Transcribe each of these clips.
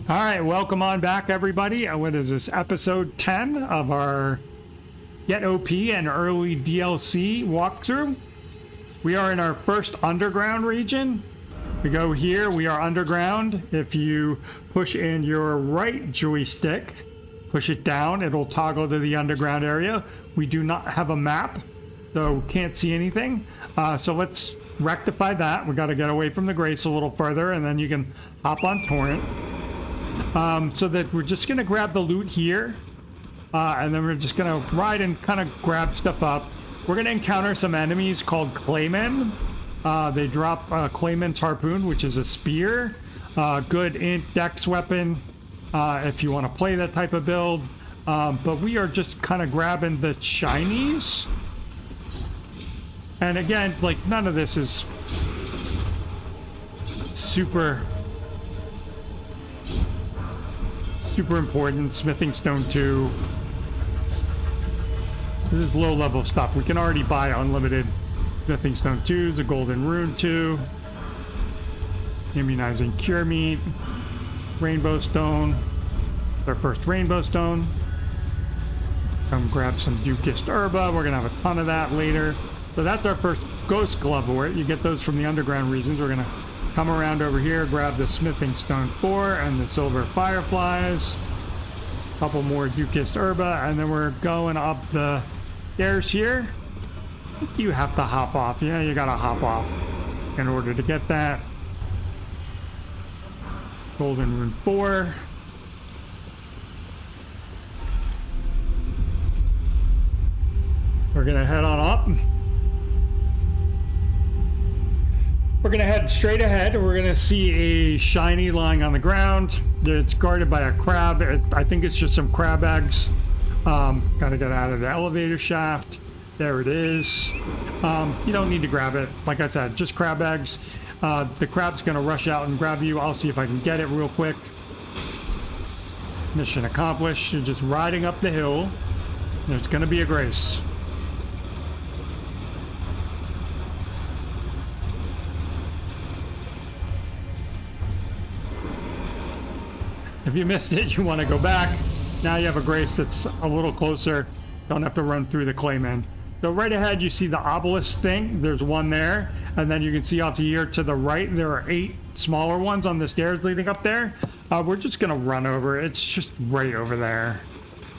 All right, welcome on back, everybody. What is this, episode 10 of our Get OP and early DLC walkthrough? We are in our first underground region. We go here, we are underground. If you push in your right joystick, push it down, it'll toggle to the underground area. We do not have a map, so can't see anything. So let's rectify that. We got to get away from the grace a little further, and then you can hop on Torrent. So that we're just gonna grab the loot here, and then we're just gonna ride and kind of grab stuff up. We're gonna encounter some enemies called Claymen. They drop Clayman's harpoon, which is a spear. Good dex weapon if you want to play that type of build. But we are just kind of grabbing the shinies. And again, like, none of this is super important. Smithing stone 2. This is low level stuff. We can already buy unlimited smithing stone 2, the golden rune 2, immunizing cure meat, rainbow stone, our first rainbow stone. Come grab some Ducist herba. We're gonna have a ton of that later. So that's our first ghost glove ore. You get those from the underground regions. We're gonna come around over here, grab the smithing stone 4 and the silver fireflies. A couple more Ducist herba, and then we're going up the stairs here. I think you have to hop off. Yeah, you gotta hop off in order to get that. Golden rune 4. We're gonna head on up. We're gonna head straight ahead. We're gonna see a shiny lying on the ground. It's guarded by a crab. I think it's just some crab eggs. Gotta get out of the elevator shaft. There it is. You don't need to grab it. Like I said, just crab eggs. The crab's gonna rush out and grab you. I'll see if I can get it real quick. Mission accomplished. You're just riding up the hill. There's gonna be a grace. If you missed it, you want to go back. Now you have a grace that's a little closer. Don't have to run through the Clayman. So right ahead, you see the obelisk thing. There's one there. And then you can see off here to the right, there are 8 smaller ones on the stairs leading up there. We're just going to run over. It's just right over there.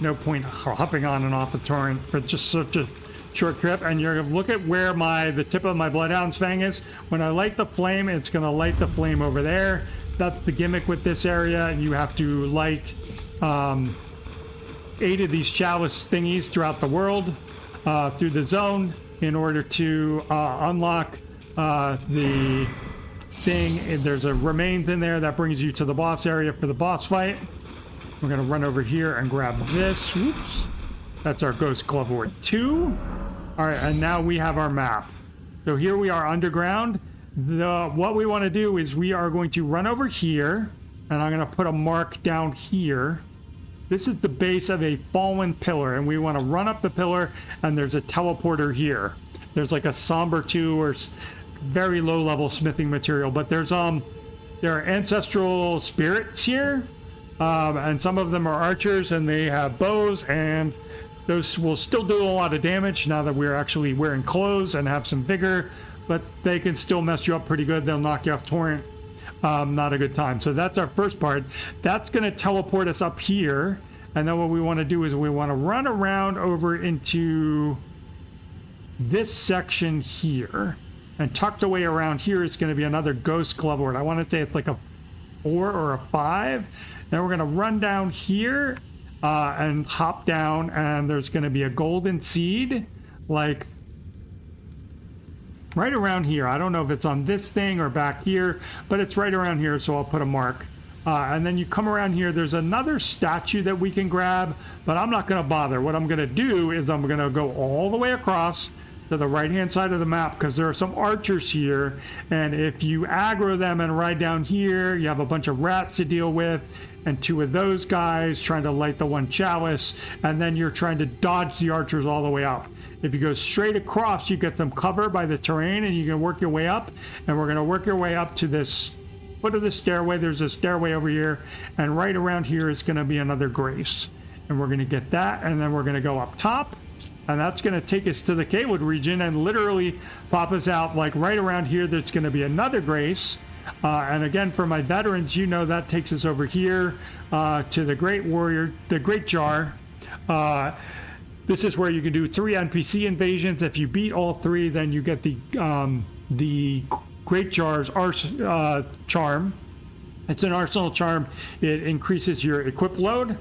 No point hopping on and off the torrent for just such a short trip. And you're going to look at where the tip of my Bloodhound's Fang is. When I light the flame, it's going to light the flame over there. That's the gimmick with this area. You have to light 8 of these chalice thingies throughout the world, through the zone, in order to unlock the thing. There's a remains in there that brings you to the boss area for the boss fight. We're gonna run over here and grab this. Whoops. That's our Ghost Glove Ore 2. All right, and now we have our map. So here we are underground. What we want to do is we are going to run over here, and I'm going to put a mark down here. This is the base of a fallen pillar, and we want to run up the pillar, and there's a teleporter here. There's like a Somber 2 or very low level smithing material, but there are ancestral spirits here, and some of them are archers, and they have bows, and those will still do a lot of damage now that we're actually wearing clothes and have some vigor. But they can still mess you up pretty good. They'll knock you off torrent. Not a good time. So that's our first part. That's going to teleport us up here. And then what we want to do is we want to run around over into this section here. And tucked away around here is going to be another Ghost Glove Ore. I want to say it's like a 4 or a 5. Then we're going to run down here and hop down. And there's going to be a golden seed. Like right around here. I don't know if it's on this thing or back here, but it's right around here, so I'll put a mark. And then you come around here, there's another statue that we can grab, but I'm not going to bother. What I'm going to do is I'm going to go all the way across to the right-hand side of the map, because there are some archers here, and if you aggro them and ride down here, you have a bunch of rats to deal with, and 2 of those guys trying to light the one chalice, and then you're trying to dodge the archers all the way up. If you go straight across, you get them covered by the terrain, and you can work your way up, and we're going to work your way up to this foot of the stairway, there's a stairway over here, and right around here is going to be another grace. And we're going to get that, and then we're going to go up top, and that's going to take us to the Kaywood region and literally pop us out like right around here. There's going to be another grace. And again, for my veterans, you know, that takes us over here to the Great Warrior, the Great Jar. This is where you can do 3 NPC invasions. If you beat all 3, then you get the Great Jar's charm. It's an arsenal charm. It increases your equip load.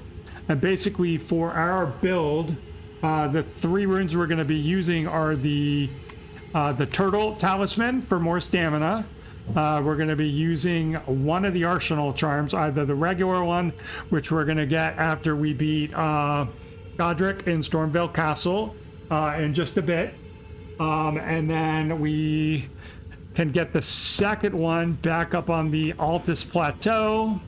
And basically for our build, the 3 runes we're going to be using are the Turtle Talisman for more stamina. We're going to be using one of the arsenal charms, either the regular one, which we're going to get after we beat Godric in Stormvale Castle in just a bit. And then we can get the second one back up on the Altus Plateau,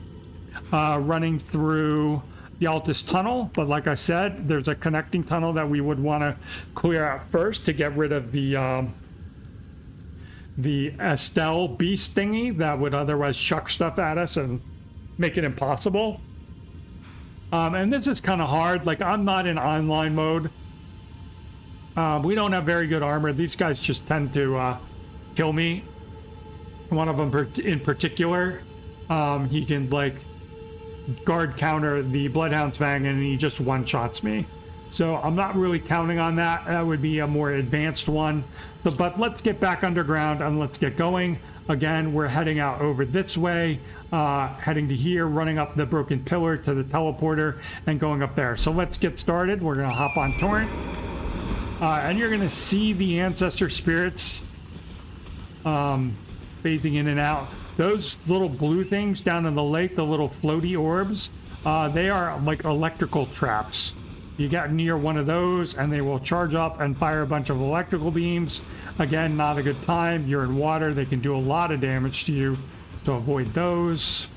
running through the Altus Tunnel. But like I said, there's a connecting tunnel that we would want to clear out first to get rid of the Estelle beast thingy that would otherwise chuck stuff at us and make it impossible. And this is kind of hard. Like, I'm not in online mode. We don't have very good armor. These guys just tend to kill me. One of them in particular, he can like guard counter the Bloodhound's Fang and he just one-shots me. So I'm not really counting on that. That would be a more advanced one. So, but let's get back underground and let's get going. Again, we're heading out over this way, heading to here, running up the broken pillar to the teleporter and going up there. So let's get started. We're going to hop on Torrent. And you're going to see the ancestor spirits phasing in and out. Those little blue things down in the lake, the little floaty orbs, they are like electrical traps. You get near one of those and they will charge up and fire a bunch of electrical beams. Again, not a good time. You're in water. They can do a lot of damage to you. So avoid those.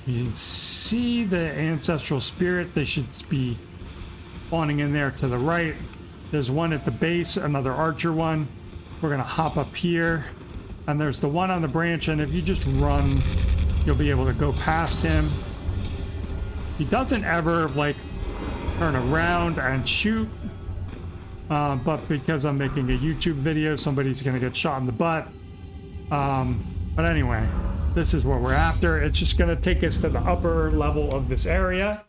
You can see the ancestral spirit. They should be spawning in there to the right. There's one at the base, another archer one. We're going to hop up here. And there's the one on the branch. And if you just run, you'll be able to go past him. He doesn't ever like turn around and shoot, but because I'm making a YouTube video, somebody's gonna get shot in the butt. But anyway, this is what we're after. It's just gonna take us to the upper level of this area.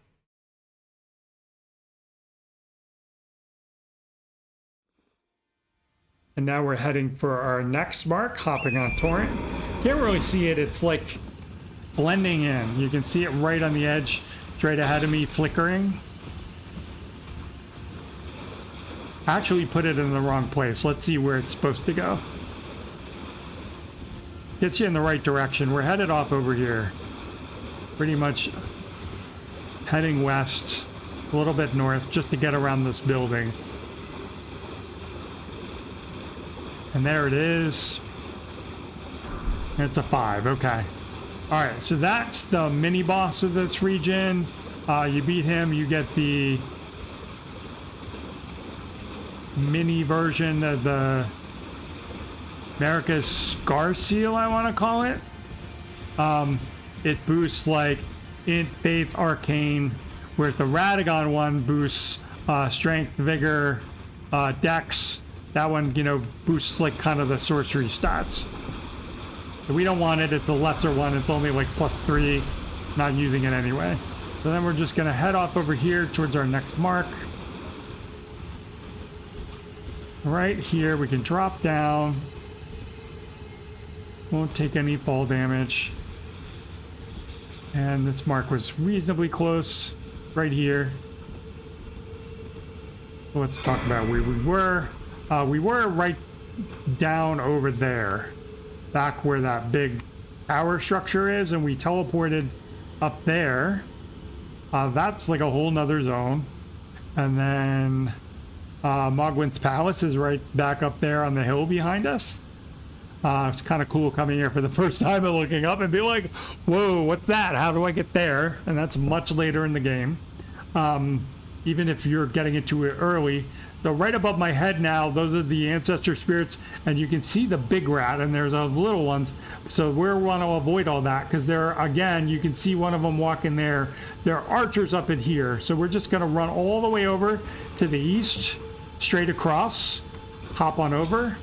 And now we're heading for our next mark, hopping on Torrent. Can't really see it, it's like blending in. You can see it right on the edge. Straight ahead of me, flickering. Actually put it in the wrong place. Let's see where it's supposed to go. Gets you in the right direction. We're headed off over here. Pretty much heading west, a little bit north, just to get around this building. And there it is. It's a 5, okay. All right, so that's the mini boss of this region. You beat him, you get the mini version of the America's Scar Seal, I want to call it. It boosts like Int, Faith, Arcane, whereas the Radagon one boosts Strength, Vigor, Dex. That one, you know, boosts like kind of the sorcery stats. We don't want it. It's a lesser one. It's only like +3. Not using it anyway. So then we're just going to head off over here towards our next mark. Right here, we can drop down. Won't take any fall damage. And this mark was reasonably close. Right here. So let's talk about where we were. We were right down over there. Back where that big tower structure is, and we teleported up there. That's like a whole nother zone. And then Mogwin's Palace is right back up there on the hill behind us. It's kind of cool coming here for the first time and looking up and be like, whoa, what's that? How do I get there? And that's much later in the game. Even if you're getting into it early, So right above my head now, those are the ancestor spirits, and you can see the big rat, and there's those little ones. So we want to avoid all that, because there, again, you can see one of them walking there. There are archers up in here, so we're just going to run all the way over to the east, straight across, hop on over,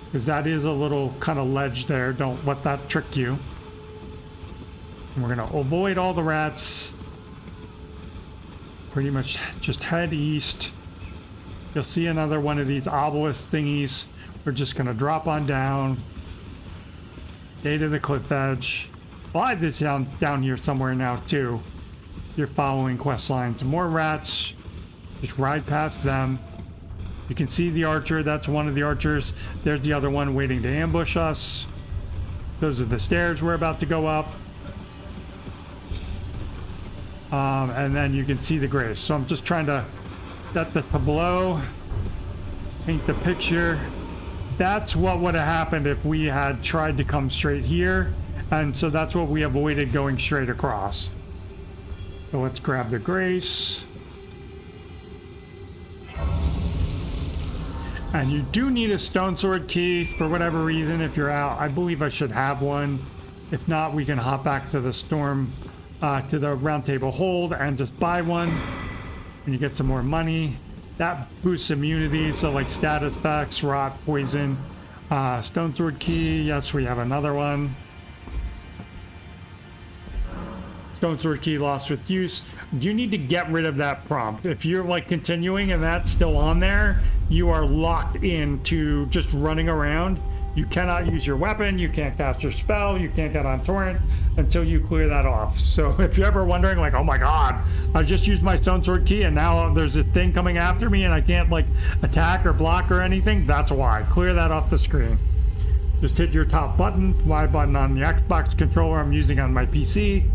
because that is a little kind of ledge there. Don't let that trick you. And we're going to avoid all the rats. Pretty much just head east. You'll see another one of these obelisk thingies. We're just going to drop on down. Stay to the cliff edge. Wilde is down here somewhere now too. You're following quest lines. More rats. Just ride past them. You can see the archer. That's one of the archers. There's the other one waiting to ambush us. Those are the stairs we're about to go up. And then you can see the grace. So I'm just trying to set the tableau, paint the picture. That's what would have happened if we had tried to come straight here. And so that's what we avoided, going straight across. So let's grab the grace. And you do need a stone sword key for whatever reason if you're out. I believe I should have one. If not, we can hop back to the storm, to the round table hold and just buy one. And you get some more money. That boosts immunity, so like status effects, rot, poison. Stone sword key, yes, we have another one. Stone sword key lost with use. You need to get rid of that prompt. If you're like continuing and that's still on there, you are locked into just running around. You cannot use your weapon, you can't cast your spell, you can't get on torrent until you clear that off. So if you're ever wondering like, oh my god, I just used my stone sword key and now there's a thing coming after me and I can't like attack or block or anything, that's why. Clear that off the screen. Just hit your top button, Y button on the Xbox controller I'm using on my PC.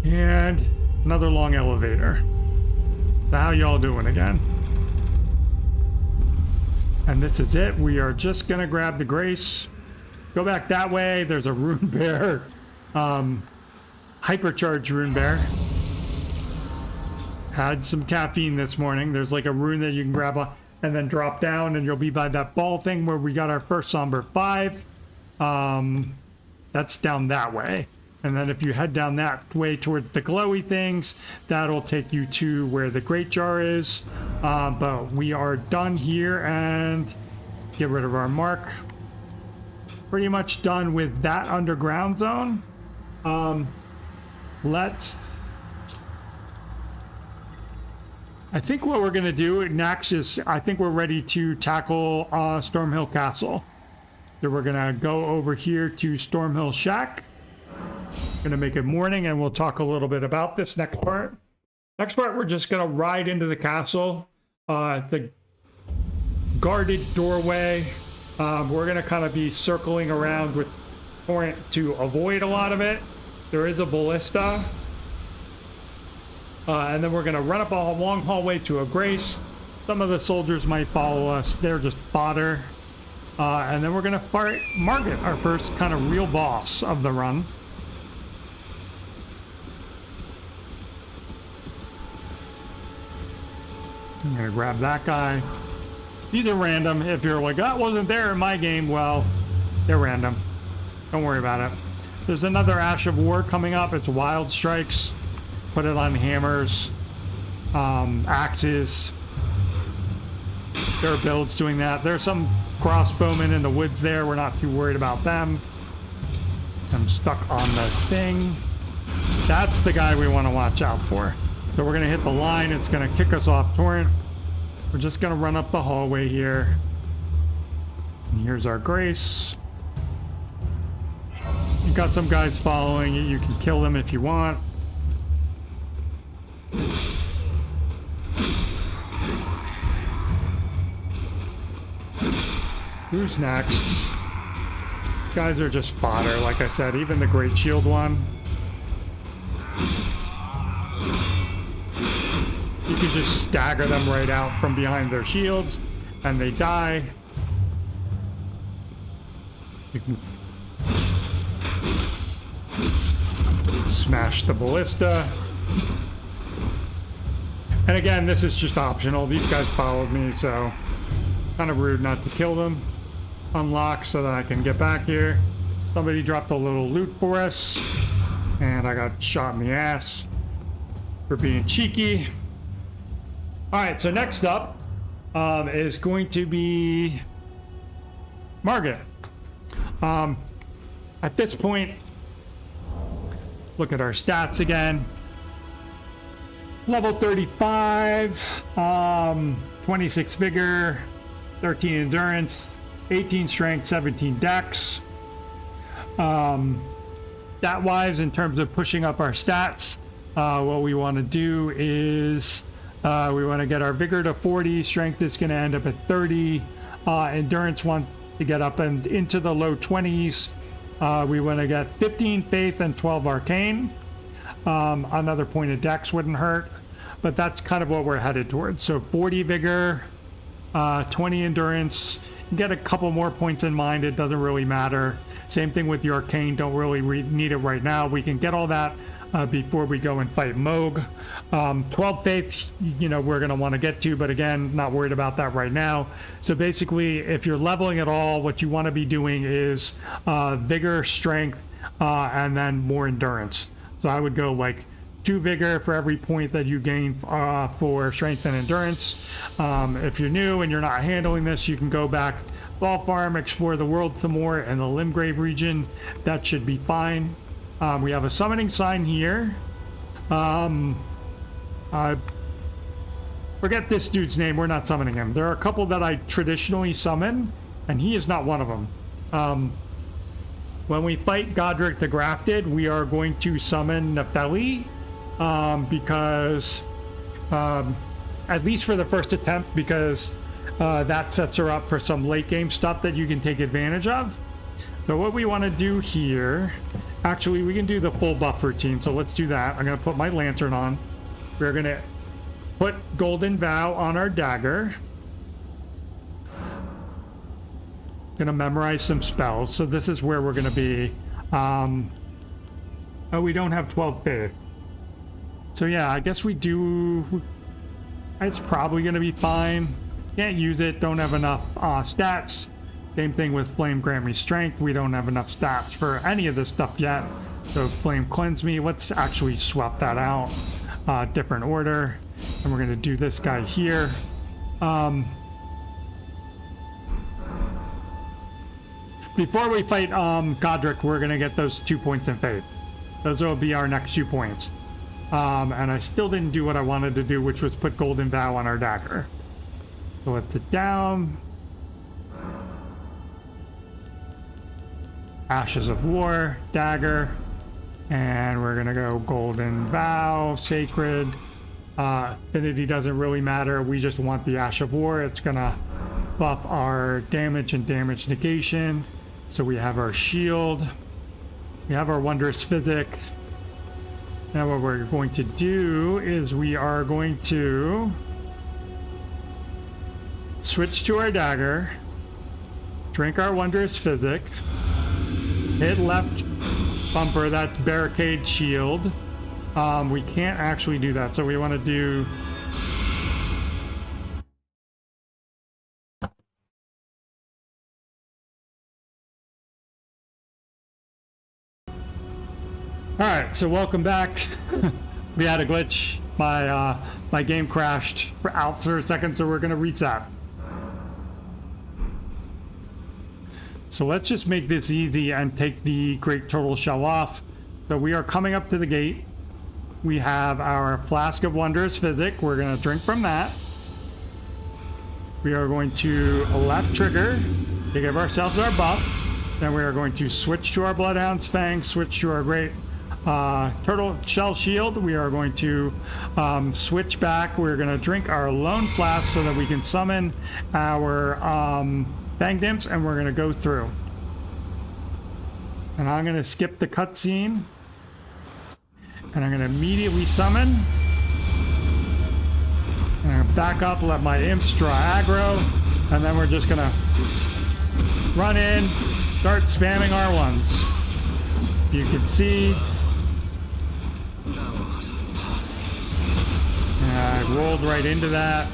And another long elevator. So how y'all doing again? And this is it. We are just gonna grab the grace. Go back that way. There's a rune bear. Hypercharged rune bear. Had some caffeine this morning. There's like a rune that you can grab and then drop down and you'll be by that ball thing where we got our first Somber 5. That's down that way. And then if you head down that way towards the glowy things, that'll take you to where the great jar is. But we are done here and get rid of our mark. Pretty much done with that underground zone. I think what we're going to do next is, I think we're ready to tackle Stormhill Castle. So we're going to go over here to Stormhill Shack. Gonna make it morning and we'll talk a little bit about this next part. Next part, we're just gonna ride into the castle, the guarded doorway. We're gonna kind of be circling around with torrent to avoid a lot of it. There is a ballista. And then we're gonna run up a long hallway to a grace. Some of the soldiers might follow us. They're just fodder. And then we're gonna fight Margaret, our first kind of real boss of the run. I'm gonna grab that guy. These are random. If you're like, that wasn't there in my game, well, they're random. Don't worry about it. There's another Ash of War coming up. It's Wilde Strikes. Put it on hammers, axes. There are builds doing that. There's some crossbowmen in the woods there. We're not too worried about them. I'm stuck on the thing. That's the guy we want to watch out for. So we're going to hit the line. It's going to kick us off torrent. We're just going to run up the hallway here. And here's our grace. You've got some guys following you. You can kill them if you want. Who's next? Guys are just fodder, like I said. Even the Great Shield one. You can just stagger them right out from behind their shields, and they die. You can smash the ballista. And again, this is just optional. These guys followed me, so kind of rude not to kill them. Unlock so that I can get back here. Somebody dropped a little loot for us, and I got shot in the ass for being cheeky. All right, so next up is going to be Margaret. At this point, look at our stats again. Level 35, 26 vigor, 13 endurance, 18 strength, 17 dex. Stat-wise, in terms of pushing up our stats, what we want to do is we want to get our vigor to 40, strength is going to end up at 30, endurance wants to get up and into the low 20s. We want to get 15 faith and 12 arcane. Another point of dex wouldn't hurt, but that's kind of what we're headed towards. So 40 vigor, 20 endurance, get a couple more points in mind, it doesn't really matter. Same thing with the arcane, don't really need it right now. We can get all that before we go and fight Moog. 12 faith, you know, we're going to want to get to, but again, not worried about that right now. So basically, if you're leveling at all, what you want to be doing is vigor, strength, and then more endurance. So I would go like 2 vigor for every point that you gain for strength and endurance. If you're new and you're not handling this, you can go back, ball farm, explore the world some more in the Limgrave region. That should be fine. We have a summoning sign here. I forget this dude's name. We're not summoning him. There are a couple that I traditionally summon, and he is not one of them. When we fight Godric the Grafted, we are going to summon Nefeli, because at least for the first attempt, because that sets her up for some late game stuff that you can take advantage of. So what we want to do here, actually we can do the full buff routine, so let's do that. I'm going to put my lantern on. We're going to put Golden Vow on our dagger. Going to memorize some spells, so this is where we're going to be. Oh, we don't have 12 faith. So yeah, I guess we do. It's probably going to be fine. Can't use it, don't have enough stats. Same thing with Flame Grant Me Strength. We don't have enough stats for any of this stuff yet. So Flame Cleanse Me, let's actually swap that out. Different order. And we're going to do this guy here. Before we fight Godric, we're going to get those 2 points in faith. Those will be our next 2 points. And I still didn't do what I wanted to do, which was put Golden Vow on our dagger. So let's it down. Ashes of War, dagger. And we're going to go Golden Vow, Sacred. Affinity doesn't really matter. We just want the Ash of War. It's going to buff our damage and damage negation. So we have our shield. We have our Wondrous Physic. Now what we're going to do is we are going to switch to our dagger, drink our Wondrous Physic, hit left bumper, that's barricade shield. We can't actually do that, so we want to do Alright, so welcome back. We had a glitch. My game crashed out for a second, so we're going to reset. So let's just make this easy and take the Great Turtle Shell off. So we are coming up to the gate. We have our Flask of Wondrous Physic. We're going to drink from that. We are going to left trigger to give ourselves our buff. Then we are going to switch to our Bloodhound's Fang, switch to our Great Turtle Shell Shield. We are going to switch back. We're going to drink our Lone Flask so that we can summon our Fang Dimps, and we're going to go through. And I'm going to skip the cutscene. And I'm going to immediately summon. And I'm going to back up, let my imps draw aggro. And then we're just going to run in, start spamming R1s. You can see. I rolled right into that.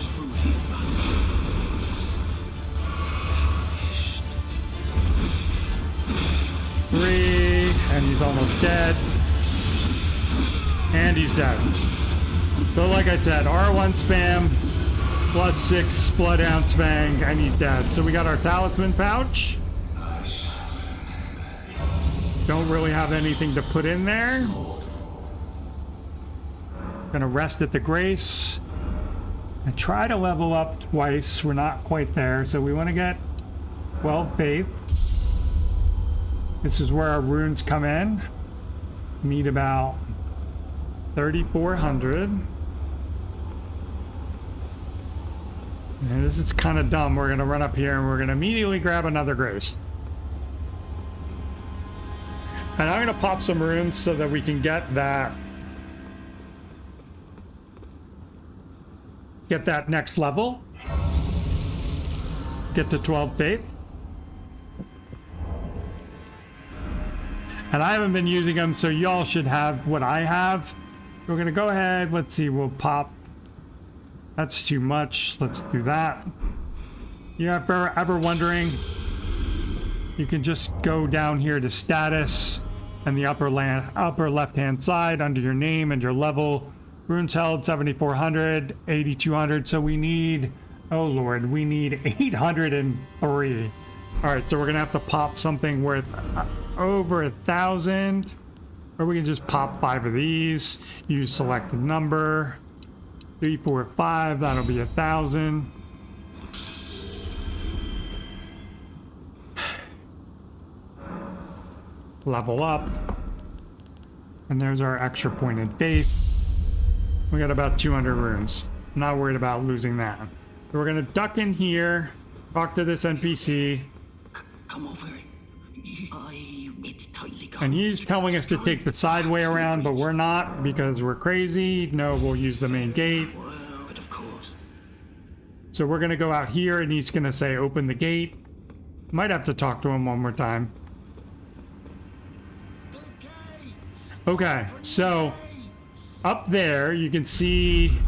3, and he's almost dead. And he's dead. So like I said, R1 spam, +6 Bloodhound Fang, and he's dead. So we got our talisman pouch. Don't really have anything to put in there. Gonna rest at the Grace. And try to level up twice. We're not quite there, so we want to get 12 Faith. This is where our runes come in. Need about 3,400. And this is kind of dumb. We're gonna run up here and we're gonna immediately grab another Grace. And I'm gonna pop some runes so that we can get that next level. Get to 12 Faith. And I haven't been using them, so y'all should have what I have. We're gonna go ahead, let's see, we'll pop. That's too much, let's do that. You're ever wondering, you can just go down here to status and the upper left hand side under your name and your level. Runes held 7,400, 8,200, so we need, oh lord, we need 803. All right, so we're gonna have to pop something worth over 1,000, or we can just pop 5 of these, use selected number, 3, 4, 5, that'll be 1,000. Level up, and there's our extra pointed faith. We got about 200 runes. I'm not worried about losing that. So we're gonna duck in here, talk to this NPC. Come over. It's tightly And he's telling us to take the side way around, but we're not because we're crazy. No, we'll use the main gate. But of course. So we're gonna go out here and he's gonna say open the gate. Might have to talk to him one more time. Okay, so up there you can see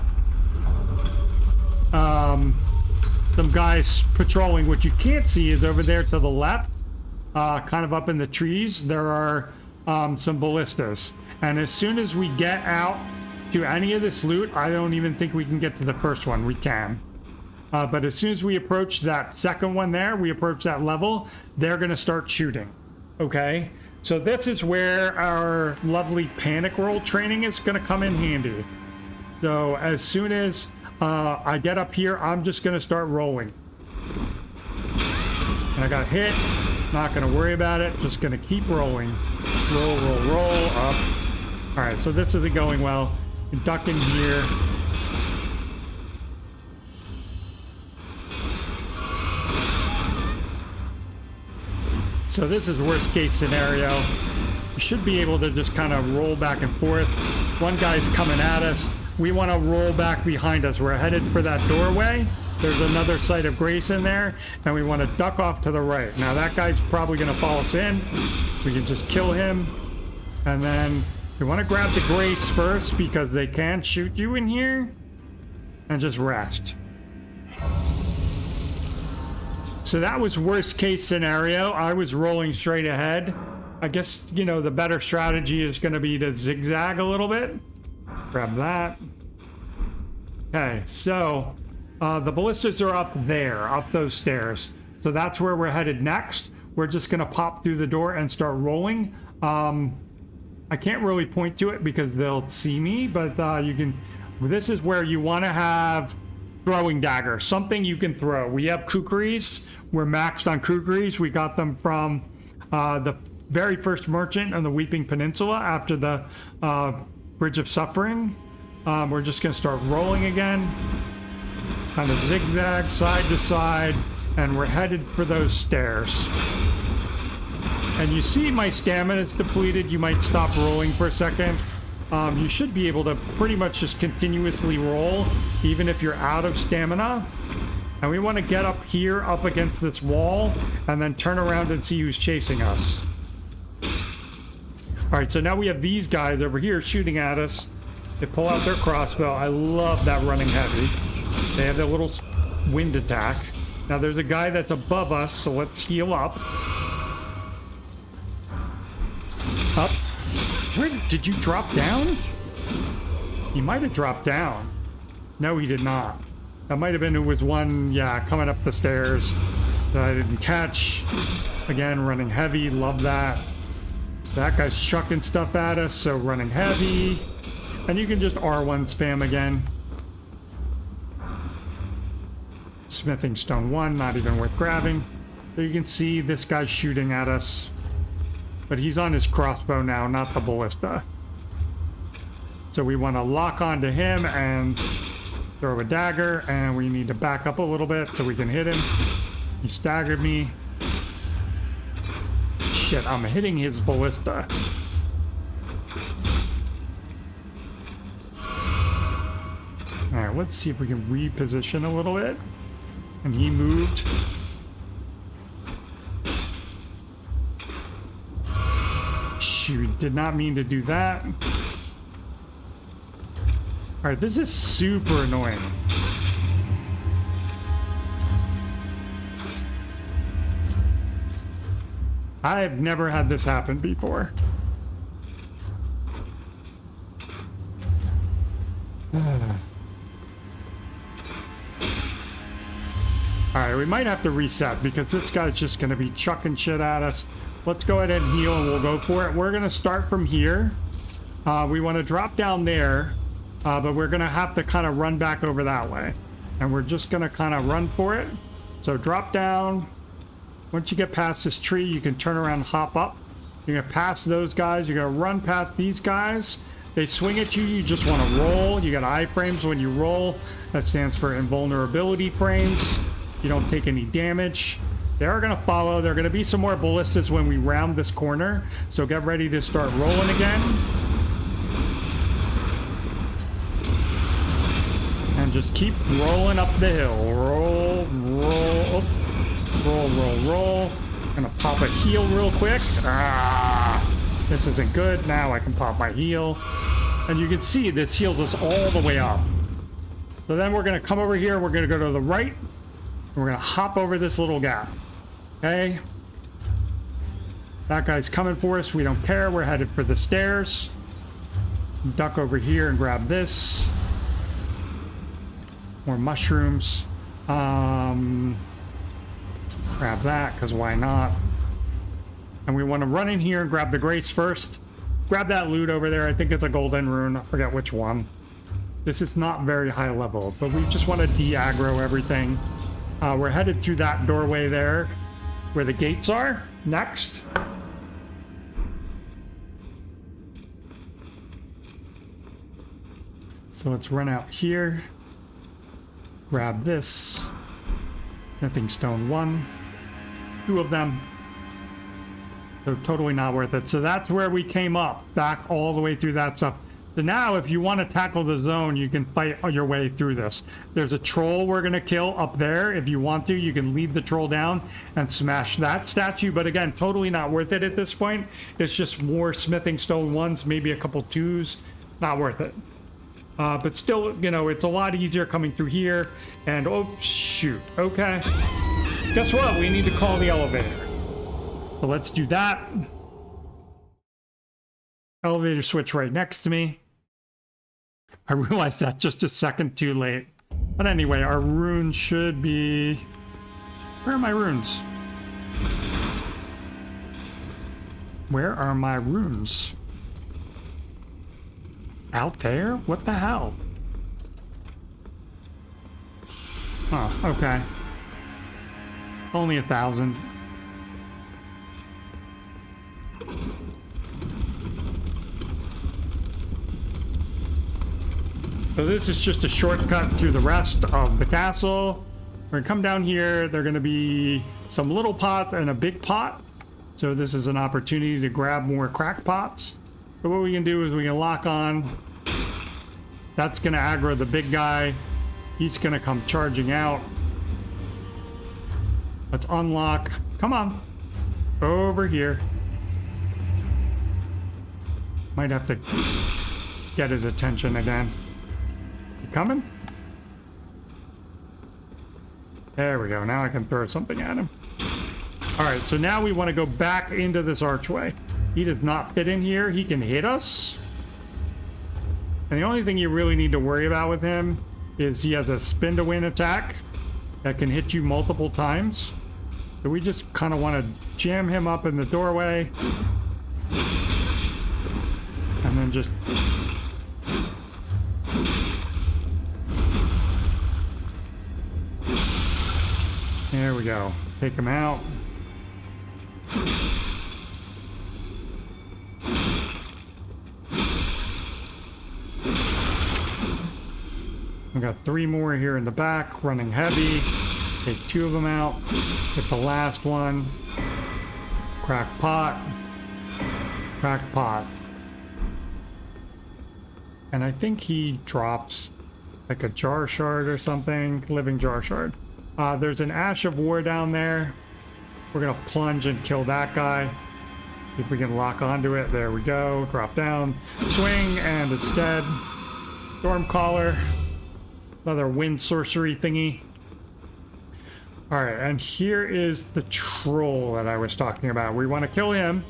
some guys patrolling. What you can't see is over there to the left, kind of up in the trees, there are some ballistas. And as soon as we get out to any of this loot, I don't even think we can get to the first one. We can. But as soon as we approach that second one there, we approach that level, they're going to start shooting. Okay? So this is where our lovely panic roll training is going to come in handy. So as soon as I get up here, I'm just going to start rolling. And I got hit. Not going to worry about it. Just going to keep rolling. Roll, roll, roll, up. All right, so this isn't going well. Duck in here. So this is worst case scenario. We should be able to just kind of roll back and forth. One guy's coming at us. We want to roll back behind us. We're headed for that doorway. There's another site of grace in there, and we want to duck off to the right. Now that guy's probably going to follow us in. We can just kill him. And then we want to grab the grace first because they can shoot you in here. And just rest. So that was worst case scenario. I was rolling straight ahead. I guess, you know, the better strategy is going to be to zigzag a little bit. Grab that. Okay, so the ballistas are up there, up those stairs. So that's where we're headed next. We're just going to pop through the door and start rolling. I can't really point to it because they'll see me, but you can. This is where you want to have throwing dagger, something you can throw. We have kukris. We're maxed on kukris. We got them from the very first merchant on the Weeping Peninsula after the Bridge of Suffering. We're just going to start rolling again. Kind of zigzag side to side. And we're headed for those stairs. And you see my stamina is depleted. You might stop rolling for a second. You should be able to pretty much just continuously roll, even if you're out of stamina. And we want to get up here, up against this wall, and then turn around and see who's chasing us. All right, so now we have these guys over here shooting at us. They pull out their crossbow. I love that running heavy. They have their little wind attack. Now there's a guy that's above us, so let's heal up. Up. Where did you drop down? He might have dropped down. No, he did not. That might have been, it was one, yeah, coming up the stairs that I didn't catch. Again, running heavy, love that. That guy's chucking stuff at us, so running heavy. And you can just R1 spam again. Smithing stone 1, not even worth grabbing. So you can see this guy's shooting at us. But he's on his crossbow now, not the ballista. So we want to lock onto him and throw a dagger, and we need to back up a little bit so we can hit him. He staggered me. Shit, I'm hitting his ballista. Alright, let's see if we can reposition a little bit. And he moved. Shoot, did not mean to do that. Alright, this is super annoying. I've never had this happen before. Alright, we might have to reset because this guy's just going to be chucking shit at us. Let's go ahead and heal and we'll go for it. We're going to start from here. We want to drop down there, but we're going to have to kind of run back over that way. And we're just going to kind of run for it. So drop down. Once you get past this tree, you can turn around and hop up. You're going to pass those guys. You're going to run past these guys. They swing at you. You just want to roll. You got iframes when you roll. That stands for invulnerability frames. You don't take any damage. They are going to follow. There are going to be some more ballistas when we round this corner. So get ready to start rolling again. And just keep rolling up the hill. Roll, roll, up. Roll, roll, roll. Gonna pop a heal real quick. Ah, this isn't good. Now I can pop my heal. And you can see this heals us all the way up. So then we're gonna come over here. We're gonna go to the right. And we're gonna hop over this little gap. Okay. That guy's coming for us. We don't care. We're headed for the stairs. Duck over here and grab this. More mushrooms. Grab that, because why not? And we want to run in here and grab the grace first. Grab that loot over there. I think it's a golden rune. I forget which one. This is not very high level, but we just want to de-aggro everything. We're headed through that doorway there, where the gates are. Next. So let's run out here. Grab this. Smithing stone 1. 2 of them. So totally not worth it. So that's where we came up, back all the way through that stuff. So now if you want to tackle the zone, you can fight your way through this. There's a troll we're going to kill up there. If you want to, you can lead the troll down and smash that statue. But again, totally not worth it at this point. It's just more smithing stone 1s, maybe a couple 2s. Not worth it. But still, you know, it's a lot easier coming through here. And, oh, shoot. Okay. Guess what? We need to call the elevator. So let's do that. Elevator switch right next to me. I realized that just a second too late. But anyway, our runes should be... Where are my runes? Where are my runes? Out there? What the hell? Oh, okay. Only 1,000. So this is just a shortcut through the rest of the castle. We're gonna come down here. There are gonna be some little pot and a big pot. So this is an opportunity to grab more crack pots. So what we can do is we can lock on. That's gonna aggro the big guy. He's gonna come charging out. Let's unlock. Come on. Over here. Might have to get his attention again. You coming? There we go. Now I can throw something at him. All right, so now we want to go back into this archway. He does not fit in here. He can hit us. And the only thing you really need to worry about with him is he has a spin to win attack that can hit you multiple times. So we just kind of want to jam him up in the doorway. And then just... There we go. Take him out. We got 3 more here in the back, running heavy. Take 2 of them out. Get the last one. Crack pot. Crack pot. And I think he drops like a jar shard or something. Living jar shard. There's an Ash of War down there. We're gonna plunge and kill that guy. If we can lock onto it. There we go. Drop down. Swing, and it's dead. Stormcaller. Another wind sorcery thingy. Alright, and here is the troll that I was talking about. We want to kill him.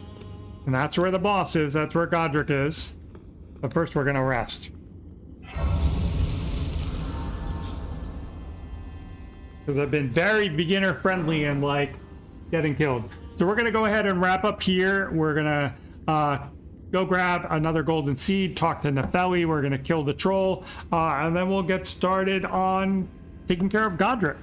And that's where the boss is. That's where Godric is. But first we're going to rest. Because I've been very beginner friendly and like getting killed. So we're going to go ahead and wrap up here. We're going to go grab another golden seed, talk to Nefeli. We're going to kill the troll. And then we'll get started on taking care of Godric.